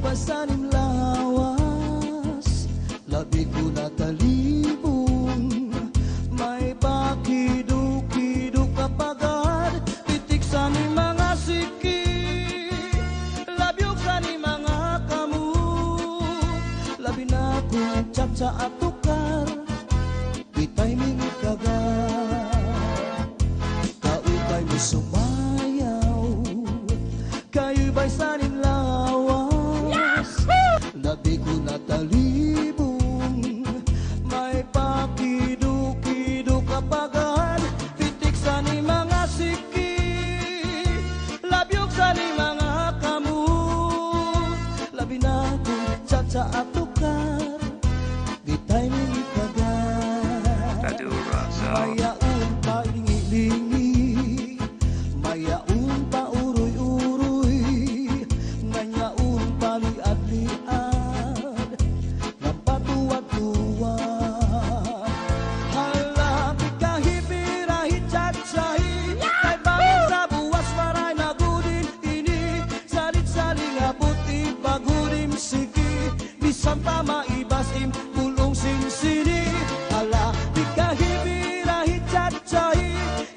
basanim lawas, labi ko natalibong, may bakiduk-kiduk kapagad, titik sa ni mga siki, labyog sa ni mga kamu, labi na kong tsa at tukar, bitay mingit kagad, kaupay mo sumayaw, kayo ba'y sanim lawas, labi ko natalibong, may pakiduk-kiduk kapagad, pitik sa ni mga siki, labyog sa ni mga kamu, labi na kong tsa at tukar, bitay mingit kagad, mayaon pa lingi-lingi, mayaon pa uroy-uroy, nganyaon pa liad-liad, ng patuwad-tuwad. Hala, pikahipirahit tsatsay, kay bangin sa buwas maray nagudin ini, salit-saling abot ibagudim sigi, bisan pa maibasim pulong sinsini. Hala, pikahipirahit tsatsay,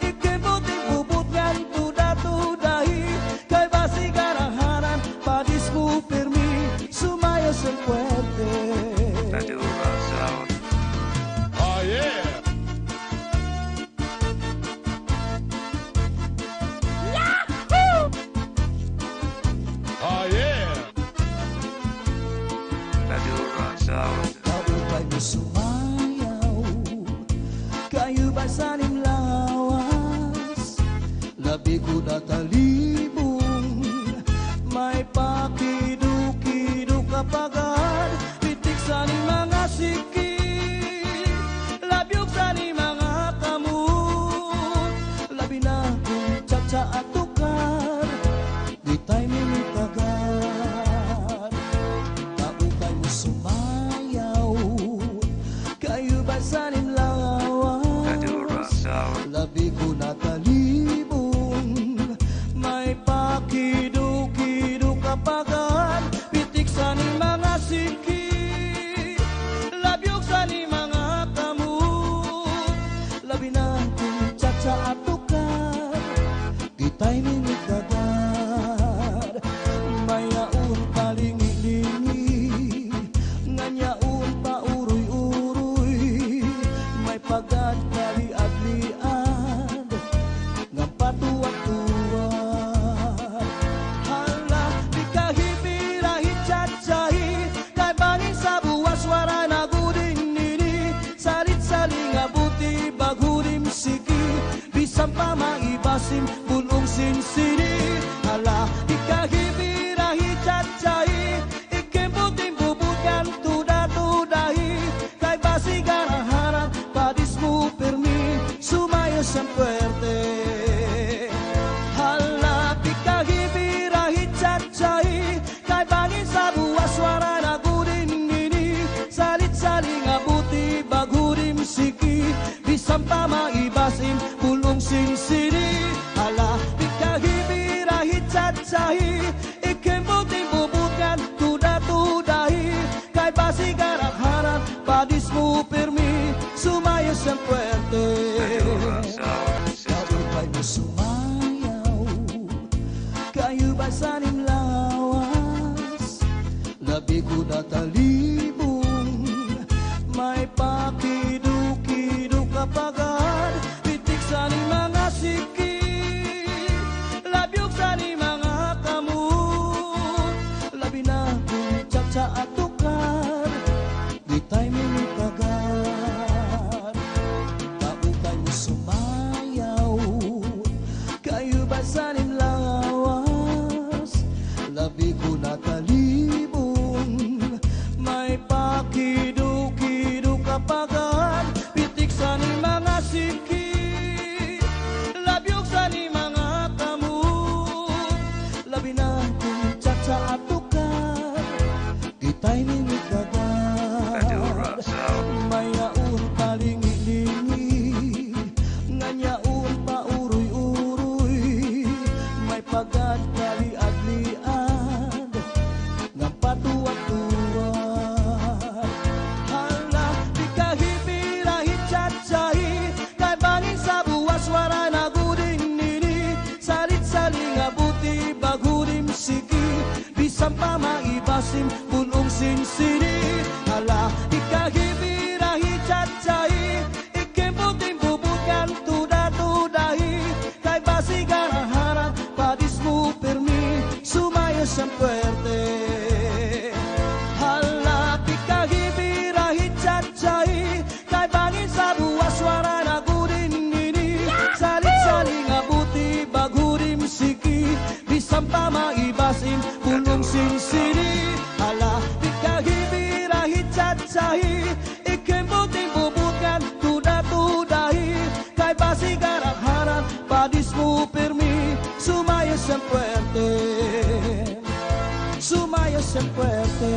ikibuting bubut ngan tuda-tudahi, kay basi garahanan padis mo pirmi, sumayo sa puwede. Oh yeah! Oh yeah! Kaupay mo sumayaw, kayo ba sanim lawas, labi ko natalibong, may pakiduk-kiduk kapagad, pitik sa ni mga siki, labyog sa ni mga kamu, labi na kong tsa at tukar, di tayo mingit kagad, kaupay mo sumayaw, kayo ba sanim lawas, labi ko natalibong, may pakiduk-kiduk kapagad, pitik sa ni mga siki, labyog sa ni mga kamu, labi na kong tsa at tukar, di tayo mingit kagad, mayaon pa lingi-lingi, nganyaon pa uroy-uroy, may pagad kaliad-liad, ng patuwad-tuwad. Hala, pikahipirahit tsatsay, kay bangin sa buwas wara nagudin nini, salit-saling abuti bagudim siki, bisan pa maibasim pulong sinsini. Hala, pikahipirahit tsatsay, ikibuting bubugan tuda-tudahi, kay basi garaharan padis mo pirmi, sumayo sa puwerte. Hala, pikahipirahit tsatsay, kay bangin sa buwas wara nagudin nini, salit-saling abuti bagudim siki, bisan pa maibasim pulong sinsini. Hala, pikahipirahit tsatsay, ikibuting bubugan tuda-tudahi, kay basi garaharan padis mo pirmi, sumayo sa puwerte. Kaupay mo sumayaw, kayo ba sanim lawas, labi ko natalibong, may pakiduk-kiduk kapagad, pitik sa ni mga siki, labyog sa ni mga kamu, labi na kong tsa at tukar, di tayo mingit kagad, kaupay mo sumayaw, kayo ba sanim lawas, labi ko natalibong, may pakiduk-kiduk kapagad, pitik sa ni mga siki, labyog sa ni mga kamu, labi na kong tsa at tukar, di tayo mingit kagad, mayaon pa lingi-lingi, nganyaon pa uroy-uroy, may pagad kaliad-liad, siki Bisan pa maibasim bulong sinsini Hala ikahibirahi cacai Ikembuk bubukan tuda-tudahi Kay basi garaharan padismu permi Sumaya sempuerte Hala ikahibirahi cacai Kay bangin sa buah suara nagudin ini Saling-saling abuti bagurim siki Bisampa maibasim bulong sinsini Hala ikahibirahi cacai Ikembuk bubukan tuda-tudahi Kay basi garaharan padismu permi Sumaya sempuerte Sumaya sempuerte